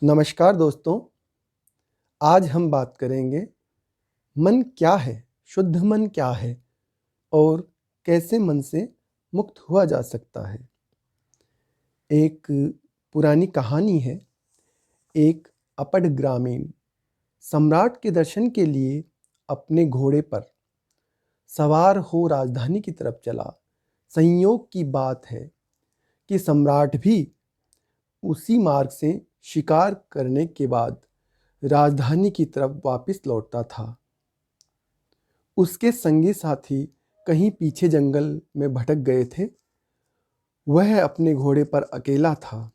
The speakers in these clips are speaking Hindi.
नमस्कार दोस्तों, आज हम बात करेंगे मन क्या है, शुद्ध मन क्या है और कैसे मन से मुक्त हुआ जा सकता है। एक पुरानी कहानी है। एक अपढ़ ग्रामीण सम्राट के दर्शन के लिए अपने घोड़े पर सवार हो राजधानी की तरफ चला। संयोग की बात है कि सम्राट भी उसी मार्ग से शिकार करने के बाद राजधानी की तरफ वापस लौटता था। उसके संगी साथी कहीं पीछे जंगल में भटक गए थे। वह अपने घोड़े पर अकेला था।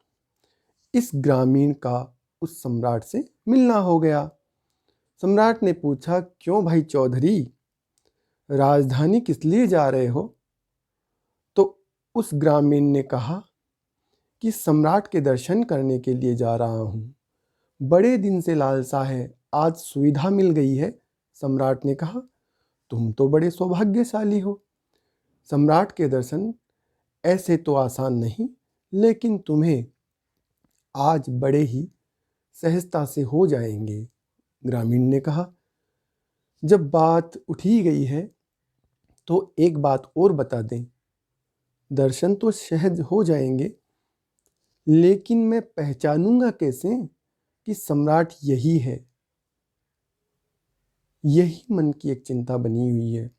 इस ग्रामीण का उस सम्राट से मिलना हो गया। सम्राट ने पूछा, क्यों भाई चौधरी, राजधानी किस लिए जा रहे हो? तो उस ग्रामीण ने कहा कि सम्राट के दर्शन करने के लिए जा रहा हूँ। बड़े दिन से लालसा है, आज सुविधा मिल गई है। सम्राट ने कहा, तुम तो बड़े सौभाग्यशाली हो। सम्राट के दर्शन ऐसे तो आसान नहीं, लेकिन तुम्हें आज बड़े ही सहजता से हो जाएंगे। ग्रामीण ने कहा, जब बात उठी गई है तो एक बात और बता दें। दर्शन तो सहज हो जाएंगे, लेकिन मैं पहचानूंगा कैसे कि सम्राट यही है? यही मन की एक चिंता बनी हुई है।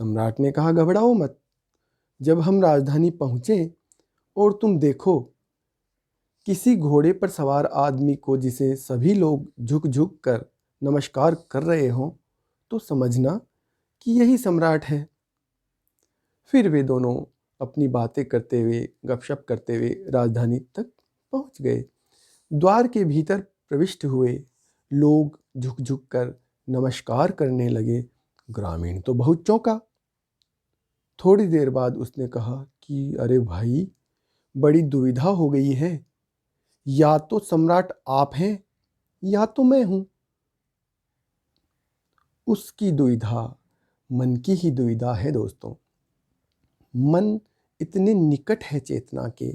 सम्राट ने कहा, घबराओ मत। जब हम राजधानी पहुंचे और तुम देखो किसी घोड़े पर सवार आदमी को जिसे सभी लोग झुक झुक कर नमस्कार कर रहे हों, तो समझना कि यही सम्राट है। फिर वे दोनों अपनी बातें करते हुए, गपशप करते हुए राजधानी तक पहुंच गए। द्वार के भीतर प्रविष्ट हुए। लोग झुक झुक कर नमस्कार करने लगे। ग्रामीण तो बहुत चौंका। थोड़ी देर बाद उसने कहा कि अरे भाई, बड़ी दुविधा हो गई है। या तो सम्राट आप हैं या तो मैं हूं। उसकी दुविधा मन की ही दुविधा है दोस्तों। मन इतने निकट है चेतना के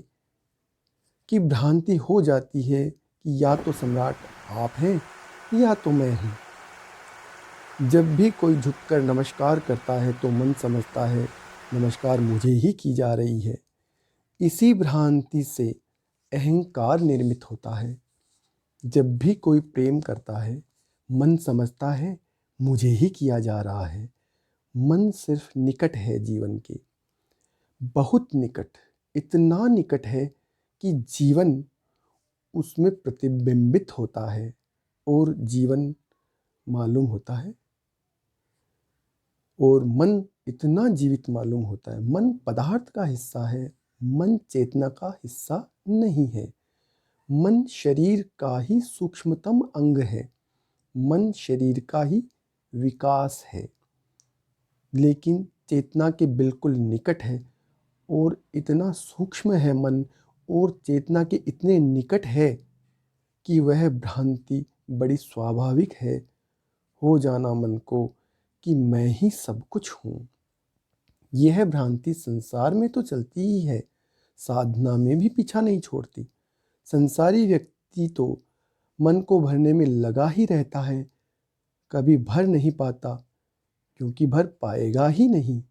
कि भ्रांति हो जाती है कि या तो सम्राट आप हैं या तो मैं हूं। जब भी कोई झुककर नमस्कार करता है तो मन समझता है नमस्कार मुझे ही की जा रही है। इसी भ्रांति से अहंकार निर्मित होता है। जब भी कोई प्रेम करता है, मन समझता है मुझे ही किया जा रहा है। मन सिर्फ निकट है जीवन के, बहुत निकट, इतना निकट है कि जीवन उसमें प्रतिबिंबित होता है और जीवन मालूम होता है। और मन इतना जीवित मालूम होता है। मन पदार्थ का हिस्सा है, मन चेतना का हिस्सा नहीं है। मन शरीर का ही सूक्ष्मतम अंग है। मन शरीर का ही विकास है, लेकिन चेतना के बिल्कुल निकट है और इतना सूक्ष्म है मन, और चेतना के इतने निकट है कि वह भ्रांति बड़ी स्वाभाविक है हो जाना मन को कि मैं ही सब कुछ हूँ। यह भ्रांति संसार में तो चलती ही है, साधना में भी पीछा नहीं छोड़ती। संसारी व्यक्ति तो मन को भरने में लगा ही रहता है, कभी भर नहीं पाता, क्योंकि भर पाएगा ही नहीं।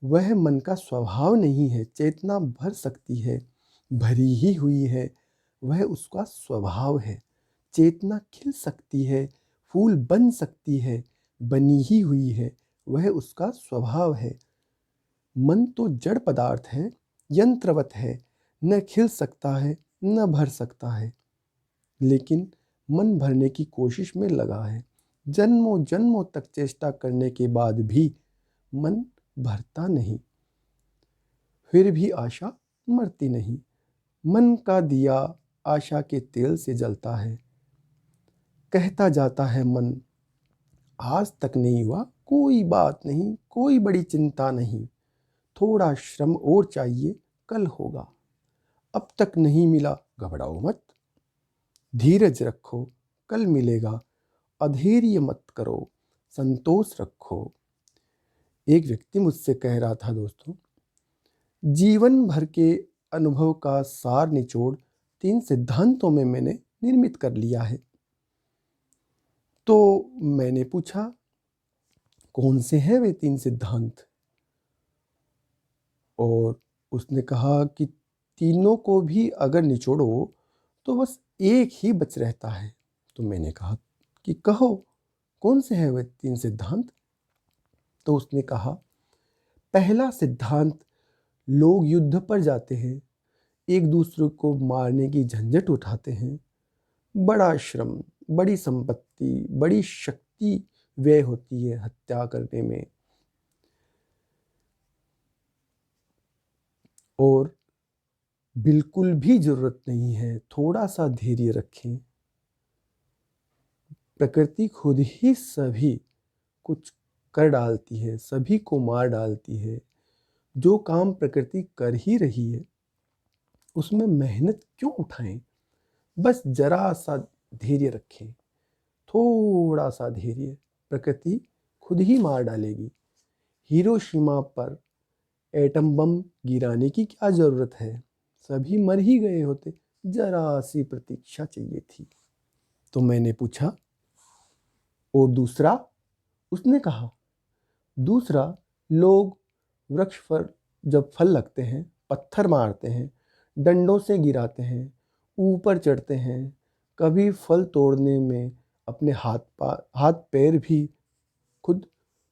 वह मन का स्वभाव नहीं है। चेतना भर सकती है, भरी ही हुई है, वह उसका स्वभाव है। चेतना खिल सकती है, फूल बन सकती है, बनी ही हुई है, वह उसका स्वभाव है। मन तो जड़ पदार्थ है, यंत्रवत है, न खिल सकता है न भर सकता है। लेकिन मन भरने की कोशिश में लगा है। जन्मों जन्मों तक चेष्टा करने के बाद भी मन भरता नहीं। फिर भी आशा मरती नहीं। मन का दिया आशा के तेल से जलता है। कहता जाता है मन, आज तक नहीं हुआ, कोई बात नहीं, कोई बड़ी चिंता नहीं, थोड़ा श्रम और चाहिए, कल होगा। अब तक नहीं मिला, घबराओ मत, धीरज रखो, कल मिलेगा। अधैर्य मत करो, संतोष रखो। एक व्यक्ति मुझसे कह रहा था, दोस्तों, जीवन भर के अनुभव का सार निचोड़ 3 सिद्धांतों में मैंने निर्मित कर लिया है। तो मैंने पूछा, कौन से हैं वे 3 सिद्धांत? और उसने कहा कि तीनों को भी अगर निचोड़ो तो बस एक ही बच रहता है। तो मैंने कहा कि कहो, कौन से हैं वे 3 सिद्धांत? तो उसने कहा, पहला सिद्धांत, लोग युद्ध पर जाते हैं, एक दूसरे को मारने की झंझट उठाते हैं, बड़ा श्रम, बड़ी संपत्ति, बड़ी शक्ति व्यय होती है हत्या करने में, और बिल्कुल भी जरूरत नहीं है, थोड़ा सा धैर्य रखें, प्रकृति खुद ही सभी कुछ कर डालती है, सभी को मार डालती है। जो काम प्रकृति कर ही रही है उसमें मेहनत क्यों उठाएं? बस जरा सा धैर्य रखें, थोड़ा सा धैर्य, प्रकृति खुद ही मार डालेगी। हिरोशिमा पर एटम बम गिराने की क्या जरूरत है? सभी मर ही गए होते, जरा सी प्रतीक्षा चाहिए थी। तो मैंने पूछा, और दूसरा? उसने कहा, दूसरा, लोग वृक्ष पर जब फल लगते हैं पत्थर मारते हैं, डंडों से गिराते हैं, ऊपर चढ़ते हैं, कभी फल तोड़ने में अपने हाथ पैर भी खुद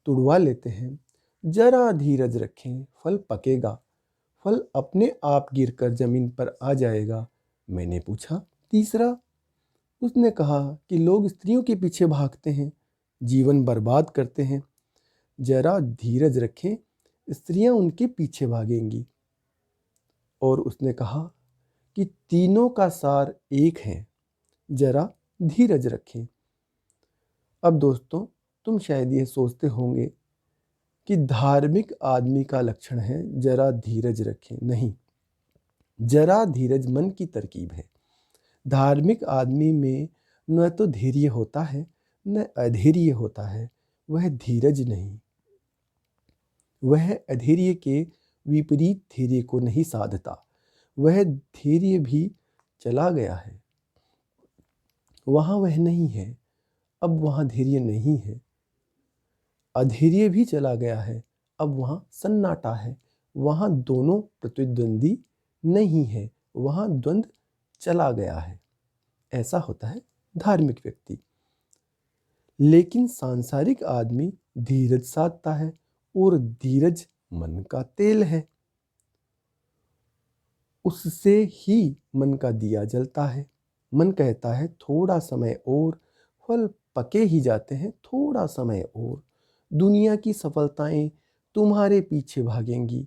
तुड़वा लेते हैं। जरा धीरज रखें, फल पकेगा, फल अपने आप गिरकर जमीन पर आ जाएगा। मैंने पूछा, तीसरा? उसने कहा कि लोग स्त्रियों के पीछे भागते हैं, जीवन बर्बाद करते हैं, जरा धीरज रखें, स्त्रियां उनके पीछे भागेंगी। और उसने कहा कि तीनों का सार एक है, जरा धीरज रखें। अब दोस्तों, तुम शायद ये सोचते होंगे कि धार्मिक आदमी का लक्षण है जरा धीरज रखें। नहीं, जरा धीरज मन की तरकीब है। धार्मिक आदमी में न तो धैर्य होता है न अधैर्य होता है, वह धीरज नहीं, वह अधैर्य के विपरीत धैर्य को नहीं साधता। वह धैर्य भी चला गया है, वहाँ वह नहीं है, अब वहाँ धैर्य नहीं है। अधैर्य भी चला गया है, अब वहाँ सन्नाटा है, वहाँ दोनों प्रतिद्वंदी नहीं है, वहाँ द्वंद्व चला गया है। ऐसा होता है धार्मिक व्यक्ति। लेकिन सांसारिक आदमी धीरज साधता है, और धीरज मन का तेल है, उससे ही मन का दिया जलता है। मन कहता है थोड़ा समय और, फल पके ही जाते हैं, थोड़ा समय और, दुनिया की सफलताएं तुम्हारे पीछे भागेंगी,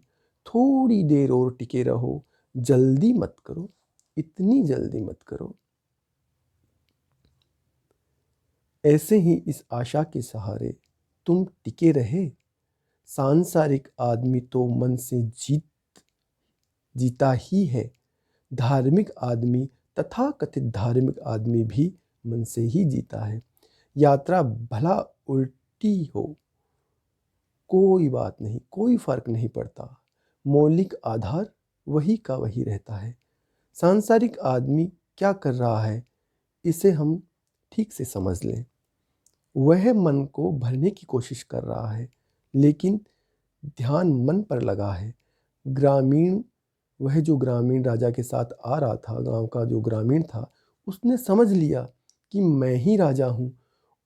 थोड़ी देर और टिके रहो, जल्दी मत करो, इतनी जल्दी मत करो। ऐसे ही इस आशा के सहारे तुम टिके रहे। सांसारिक आदमी तो मन से जीता ही है, धार्मिक आदमी, तथाकथित धार्मिक आदमी भी मन से ही जीता है। यात्रा भला उल्टी हो, कोई बात नहीं, कोई फर्क नहीं पड़ता, मौलिक आधार वही का वही रहता है। सांसारिक आदमी क्या कर रहा है, इसे हम ठीक से समझ लें। वह मन को भरने की कोशिश कर रहा है, लेकिन ध्यान मन पर लगा है। वह जो ग्रामीण राजा के साथ आ रहा था, गांव का जो ग्रामीण था, उसने समझ लिया कि मैं ही राजा हूँ।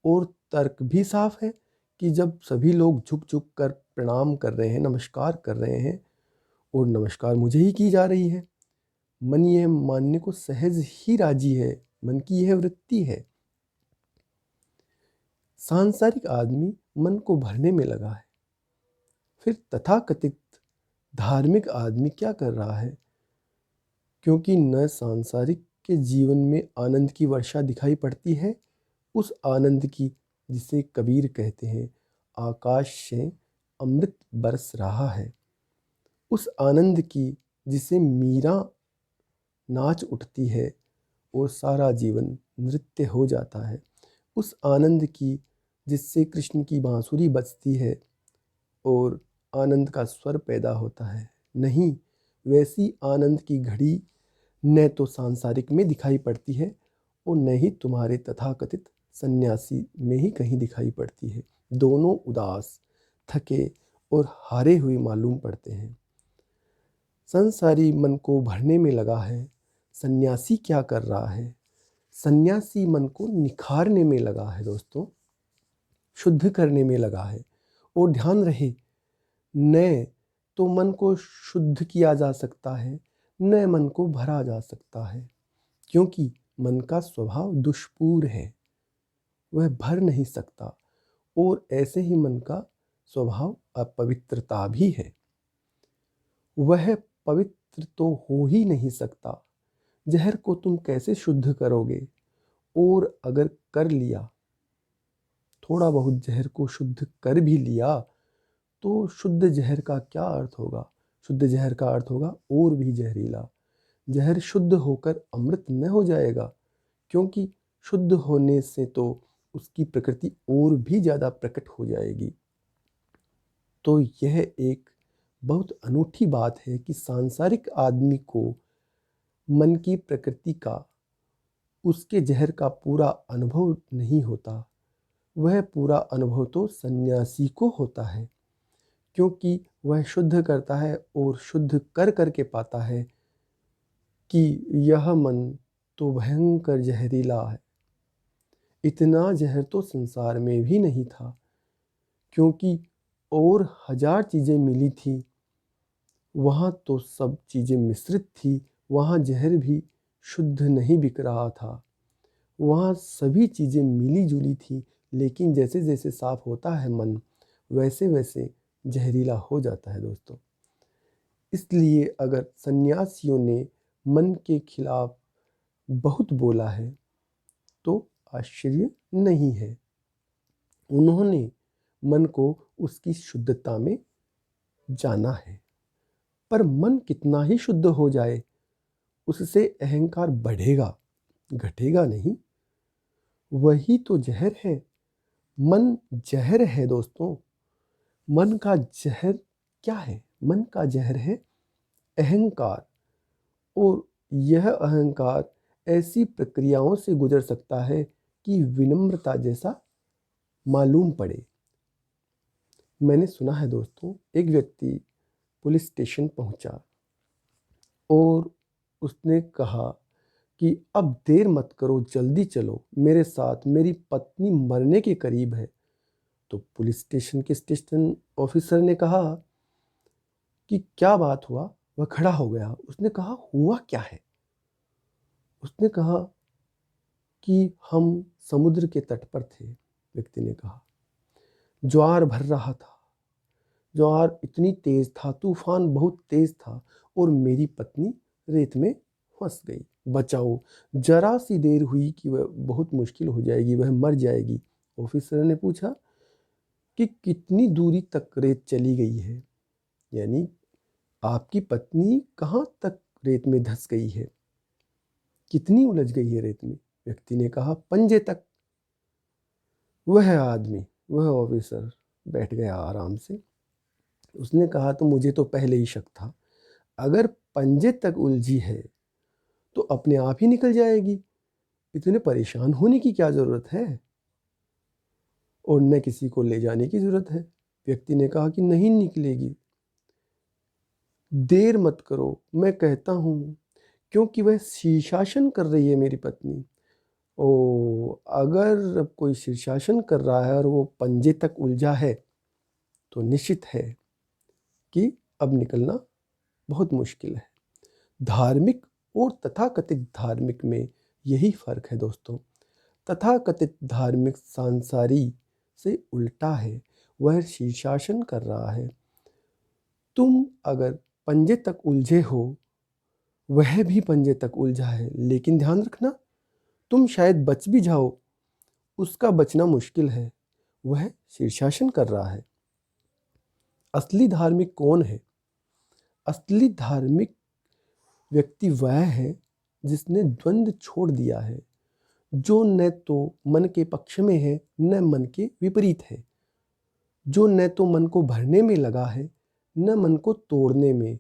और तर्क भी साफ है कि जब सभी लोग झुक झुक कर प्रणाम कर रहे हैं, नमस्कार कर रहे हैं, और नमस्कार मुझे ही की जा रही है, मन यह मानने को सहज ही राजी है, मन की यह वृत्ति है। सांसारिक आदमी मन को भरने में लगा है। फिर तथाकथित धार्मिक आदमी क्या कर रहा है? क्योंकि न सांसारिक के जीवन में आनंद की वर्षा दिखाई पड़ती है, उस आनंद की जिसे कबीर कहते हैं, आकाश से अमृत बरस रहा है, उस आनंद की जिसे मीरा नाच उठती है और सारा जीवन नृत्य हो जाता है, उस आनंद की जिससे कृष्ण की बांसुरी बजती है और आनंद का स्वर पैदा होता है। नहीं, वैसी आनंद की घड़ी न तो सांसारिक में दिखाई पड़ती है और न ही तुम्हारे तथाकथित सन्यासी में ही कहीं दिखाई पड़ती है। दोनों उदास, थके और हारे हुए मालूम पड़ते हैं। संसारी मन को भरने में लगा है। सन्यासी क्या कर रहा है? सन्यासी मन को निखारने में लगा है दोस्तों, शुद्ध करने में लगा है। और ध्यान रहे, न तो मन को शुद्ध किया जा सकता है, न मन को भरा जा सकता है, क्योंकि मन का स्वभाव दुष्पूर है, वह भर नहीं सकता। और ऐसे ही मन का स्वभाव अपवित्रता भी है, वह पवित्र तो हो ही नहीं सकता। जहर को तुम कैसे शुद्ध करोगे? और अगर कर लिया, थोड़ा बहुत जहर को शुद्ध कर भी लिया, तो शुद्ध जहर का क्या अर्थ होगा? शुद्ध जहर का अर्थ होगा और भी जहरीला। जहर शुद्ध होकर अमृत न हो जाएगा, क्योंकि शुद्ध होने से तो उसकी प्रकृति और भी ज़्यादा प्रकट हो जाएगी। तो यह एक बहुत अनूठी बात है कि सांसारिक आदमी को मन की प्रकृति का, उसके जहर का पूरा अनुभव नहीं होता। वह पूरा अनुभव तो सन्यासी को होता है, क्योंकि वह शुद्ध करता है और शुद्ध कर करके पाता है कि यह मन तो भयंकर जहरीला है। इतना जहर तो संसार में भी नहीं था, क्योंकि और 1000 चीज़ें मिली थी, वहाँ तो सब चीज़ें मिश्रित थी। वहाँ जहर भी शुद्ध नहीं बिक रहा था, वहाँ सभी चीज़ें मिली जुली थी। लेकिन जैसे जैसे साफ होता है मन, वैसे वैसे जहरीला हो जाता है दोस्तों। इसलिए अगर सन्यासियों ने मन के खिलाफ बहुत बोला है तो आश्चर्य नहीं है। उन्होंने मन को उसकी शुद्धता में जाना है। पर मन कितना ही शुद्ध हो जाए, उससे अहंकार बढ़ेगा, घटेगा नहीं। वही तो जहर है। मन जहर है दोस्तों। मन का जहर क्या है? मन का जहर है अहंकार। और यह अहंकार ऐसी प्रक्रियाओं से गुजर सकता है कि विनम्रता जैसा मालूम पड़े। मैंने सुना है दोस्तों, एक व्यक्ति पुलिस स्टेशन पहुंचा और उसने कहा कि अब देर मत करो, जल्दी चलो मेरे साथ, मेरी पत्नी मरने के करीब है। तो पुलिस स्टेशन के स्टेशन ऑफिसर ने कहा कि क्या बात हुआ? वह खड़ा हो गया। उसने कहा, हुआ क्या है? उसने कहा कि हम समुद्र के तट पर थे। व्यक्ति ने कहा, ज्वार भर रहा था, ज्वार इतनी तेज था, तूफान बहुत तेज था और मेरी पत्नी रेत में फंस गई। बचाओ, जरा सी देर हुई कि वह बहुत मुश्किल हो जाएगी, वह मर जाएगी। ऑफिसर ने पूछा कि कितनी दूरी तक रेत चली गई है, यानी आपकी पत्नी कहाँ तक रेत में धंस गई है, कितनी उलझ गई है रेत में? व्यक्ति ने कहा, पंजे तक। वह आदमी, वह ऑफिसर बैठ गया आराम से। उसने कहा, तो मुझे तो पहले ही शक था, अगर पंजे तक उलझी है तो अपने आप ही निकल जाएगी, इतने परेशान होने की क्या ज़रूरत है, और न किसी को ले जाने की ज़रूरत है। व्यक्ति ने कहा कि नहीं निकलेगी, देर मत करो, मैं कहता हूँ, क्योंकि वह शीर्षासन कर रही है मेरी पत्नी। ओ, अगर कोई शीर्षासन कर रहा है और वो पंजे तक उलझा है तो निश्चित है कि अब निकलना बहुत मुश्किल है। धार्मिक और तथाकथित धार्मिक में यही फर्क है दोस्तों। तथाकथित धार्मिक सांसारी से उल्टा है, वह शीर्षासन कर रहा है। तुम अगर पंजे तक उलझे हो, वह भी पंजे तक उलझा है, लेकिन ध्यान रखना, तुम शायद बच भी जाओ, उसका बचना मुश्किल है, वह शीर्षासन कर रहा है। असली धार्मिक कौन है? असली धार्मिक व्यक्ति वह है जिसने द्वंद्व छोड़ दिया है, जो न तो मन के पक्ष में है न मन के विपरीत है, जो न तो मन को भरने में लगा है न मन को तोड़ने में,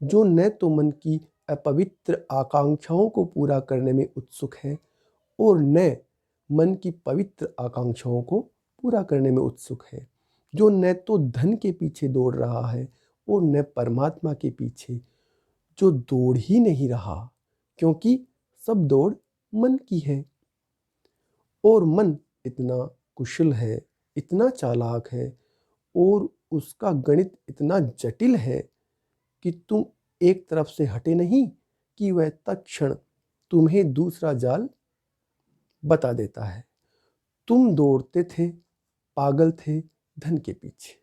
जो न तो मन की अपवित्र आकांक्षाओं को पूरा करने में उत्सुक है और न मन की पवित्र आकांक्षाओं को पूरा करने में उत्सुक है, जो न तो धन के पीछे दौड़ रहा है और न परमात्मा के पीछे, जो दौड़ ही नहीं रहा, क्योंकि सब दौड़ मन की है। और मन इतना कुशल है, इतना चालाक है और उसका गणित इतना जटिल है कि तुम एक तरफ से हटे नहीं कि वह तत्क्षण तुम्हें दूसरा जाल बता देता है। तुम दौड़ते थे, पागल थे धन के पीछे,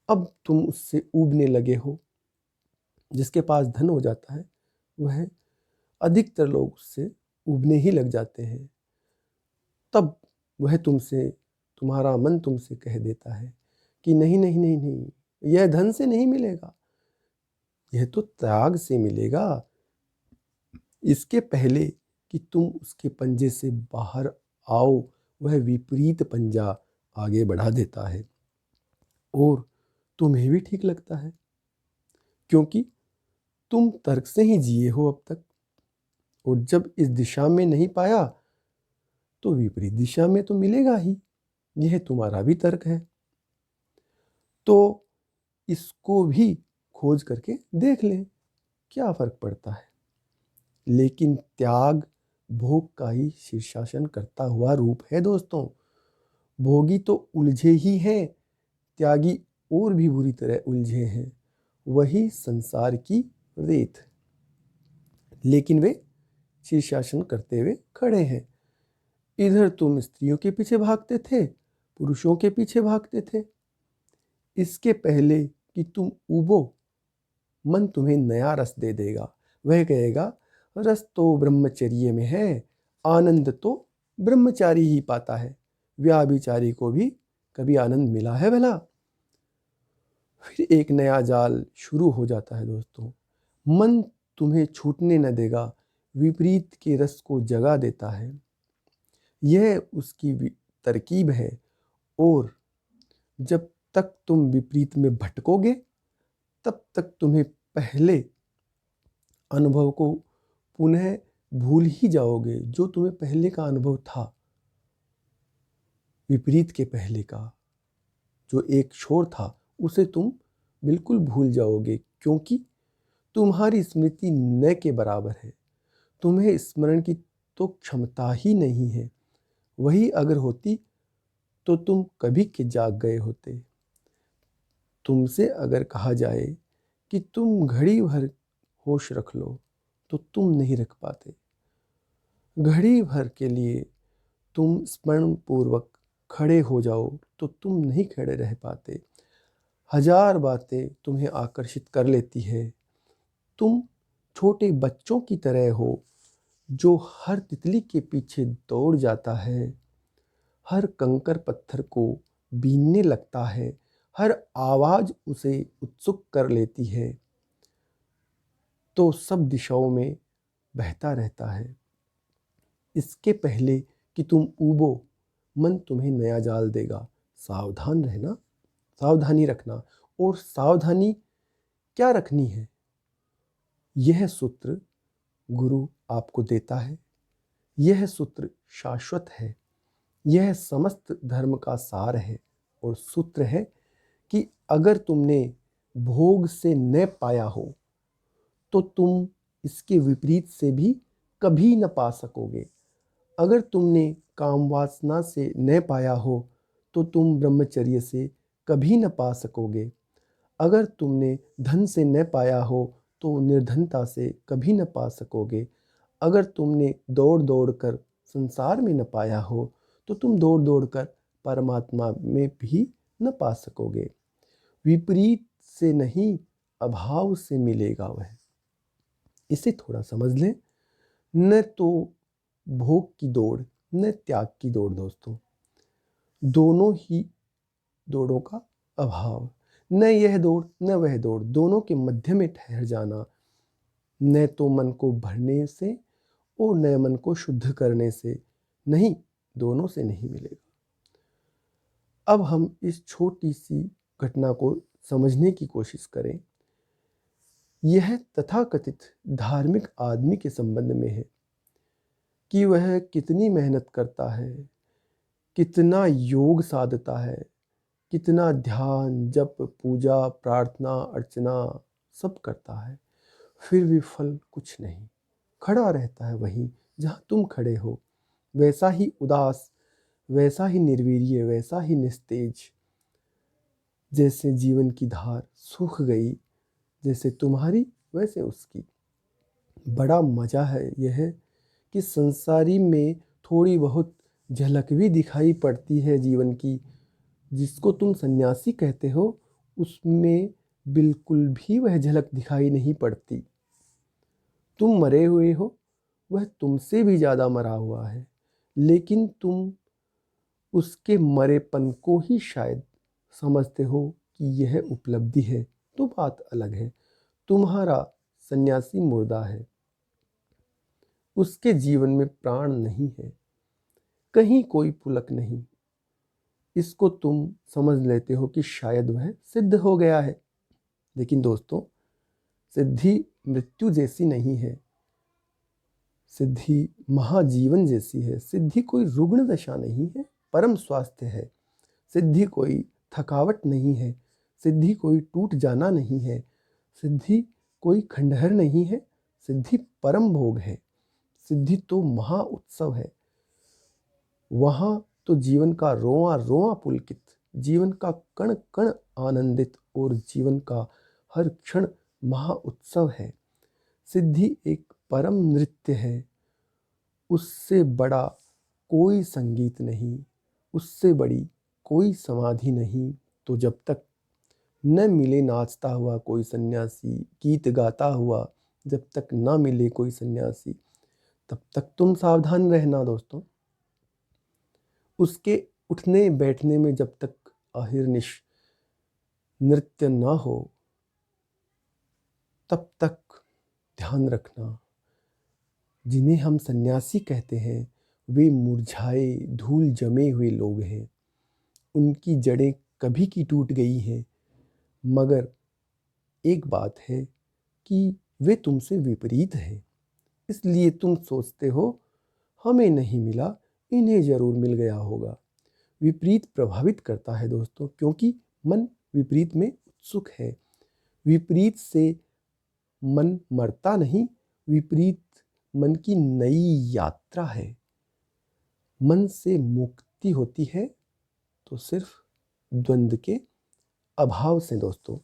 अब तुम उससे ऊबने लगे हो। जिसके पास धन हो जाता है वह, अधिकतर लोग उससे ऊबने ही लग जाते हैं। तब वह तुमसे, तुम्हारा मन तुमसे कह देता है कि नहीं नहीं नहीं नहीं, यह धन से नहीं मिलेगा, यह तो त्याग से मिलेगा। इसके पहले कि तुम उसके पंजे से बाहर आओ, वह विपरीत पंजा आगे बढ़ा देता है। और तुम्हें भी ठीक लगता है, क्योंकि तुम तर्क से ही जिए हो अब तक, और जब इस दिशा में नहीं पाया तो विपरीत दिशा में तो मिलेगा ही। यह तुम्हारा भी तर्क है, तो इसको भी खोज करके देख लें, क्या फर्क पड़ता है। लेकिन त्याग भोग का ही शीर्षासन करता हुआ रूप है दोस्तों। भोगी तो उलझे ही हैं, त्यागी और भी बुरी तरह उलझे हैं। वही संसार की रेत, लेकिन वे शीर्षासन करते हुए खड़े हैं। इधर तुम स्त्रियों के पीछे भागते थे, पुरुषों के पीछे भागते थे। इसके पहले कि तुम उबो, मन तुम्हें नया रस दे देगा। वह कहेगा, रस तो ब्रह्मचर्य में है, आनंद तो ब्रह्मचारी ही पाता है। व्याभिचारी को भी कभी आनंद मिला है भला? फिर एक नया जाल शुरू हो जाता है दोस्तों। मन तुम्हें छूटने न देगा, विपरीत के रस को जगा देता है। यह उसकी तरकीब है। और जब तक तुम विपरीत में भटकोगे, तब तक तुम्हें पहले अनुभव को पुनः भूल ही जाओगे, जो तुम्हें पहले का अनुभव था। विपरीत के पहले का जो एक छोर था, उसे तुम बिल्कुल भूल जाओगे, क्योंकि तुम्हारी स्मृति न के बराबर है। तुम्हें स्मरण की तो क्षमता ही नहीं है। वही अगर होती तो तुम कभी के जाग गए होते। तुमसे अगर कहा जाए कि तुम घड़ी भर होश रख लो, तो तुम नहीं रख पाते। घड़ी भर के लिए तुम स्मरण पूर्वक खड़े हो जाओ, तो तुम नहीं खड़े रह पाते। हजार बातें तुम्हें आकर्षित कर लेती है। तुम छोटे बच्चों की तरह हो, जो हर तितली के पीछे दौड़ जाता है, हर कंकर पत्थर को बीनने लगता है, हर आवाज उसे उत्सुक कर लेती है, तो सब दिशाओं में बहता रहता है। इसके पहले कि तुम ऊबो, मन तुम्हें नया जाल देगा। सावधान रहना, सावधानी रखना। और सावधानी क्या रखनी है, यह सूत्र गुरु आपको देता है। यह सूत्र शाश्वत है, यह समस्त धर्म का सार है। और सूत्र है कि अगर तुमने भोग से न पाया हो, तो तुम इसके विपरीत से भी कभी न पा सकोगे। अगर तुमने काम वासना से न पाया हो, तो तुम ब्रह्मचर्य से कभी न पा सकोगे। अगर तुमने धन से न पाया हो, तो निर्धनता से कभी न पा सकोगे। अगर तुमने दौड़ दौड़ कर संसार में न पाया हो, तो तुम दौड़ दौड़ कर परमात्मा में भी न पा सकोगे। विपरीत से नहीं, अभाव से मिलेगा वह। इसे थोड़ा समझ लें। न तो भोग की दौड़, न त्याग की दौड़ दोस्तों, दोनों ही दौड़ों का अभाव। न यह दौड़ न वह दौड़, दोनों के मध्य में ठहर जाना। न तो मन को भरने से और न मन को शुद्ध करने से, नहीं, दोनों से नहीं मिलेगा। अब हम इस छोटी सी घटना को समझने की कोशिश करें। यह तथाकथित धार्मिक आदमी के संबंध में है कि वह कितनी मेहनत करता है, कितना योग साधता है, कितना ध्यान, जप, पूजा, प्रार्थना, अर्चना सब करता है, फिर भी फल कुछ नहीं। खड़ा रहता है वहीं जहाँ तुम खड़े हो, वैसा ही उदास, वैसा ही निर्वीर्य, वैसा ही निस्तेज। जैसे जीवन की धार सूख गई, जैसे तुम्हारी वैसे उसकी। बड़ा मज़ा है यह कि संसारी में थोड़ी बहुत झलक भी दिखाई पड़ती है जीवन की। जिसको तुम सन्यासी कहते हो उसमें बिल्कुल भी वह झलक दिखाई नहीं पड़ती। तुम मरे हुए हो, वह तुमसे भी ज़्यादा मरा हुआ है, लेकिन तुम उसके मरेपन को ही शायद समझते हो कि यह उपलब्धि है, तो बात अलग है। तुम्हारा सन्यासी मुर्दा है, उसके जीवन में प्राण नहीं है, कहीं कोई पुलक नहीं। इसको तुम समझ लेते हो कि शायद वह सिद्ध हो गया है। लेकिन दोस्तों, सिद्धि मृत्यु जैसी नहीं है, सिद्धि महाजीवन जैसी है। सिद्धि कोई रुग्ण दशा नहीं है, परम स्वास्थ्य है। सिद्धि कोई थकावट नहीं है, सिद्धि कोई टूट जाना नहीं है, सिद्धि कोई खंडहर नहीं है, सिद्धि परम भोग है। सिद्धि तो महा उत्सव है। वहाँ तो जीवन का रोआ रोआ पुलकित, जीवन का कण कण आनंदित और जीवन का हर क्षण महा उत्सव है। सिद्धि एक परम नृत्य है। उससे बड़ा कोई संगीत नहीं, उससे बड़ी कोई समाधि नहीं। तो जब तक न मिले नाचता हुआ कोई सन्यासी, गीत गाता हुआ जब तक न मिले कोई सन्यासी, तब तक तुम सावधान रहना दोस्तों। उसके उठने बैठने में जब तक अहिर्निश नृत्य न हो, तब तक ध्यान रखना। जिन्हें हम सन्यासी कहते हैं वे मुरझाए धूल जमे हुए लोग हैं। उनकी जड़ें कभी की टूट गई हैं, मगर एक बात है कि वे तुमसे विपरीत हैं। इसलिए तुम सोचते हो हमें नहीं मिला, इन्हें ज़रूर मिल गया होगा। विपरीत प्रभावित करता है दोस्तों, क्योंकि मन विपरीत में उत्सुक है। विपरीत से मन मरता नहीं, विपरीत मन की नई यात्रा है। मन से मुक्ति होती है तो सिर्फ द्वंद्व के अभाव से दोस्तों।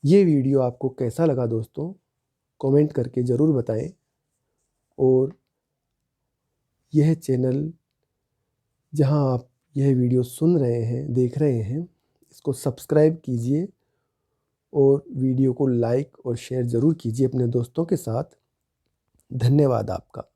ये वीडियो आपको कैसा लगा दोस्तों, कमेंट करके ज़रूर बताएं। और यह चैनल जहां आप यह वीडियो सुन रहे हैं, देख रहे हैं, इसको सब्सक्राइब कीजिए और वीडियो को लाइक और शेयर ज़रूर कीजिए अपने दोस्तों के साथ। धन्यवाद आपका।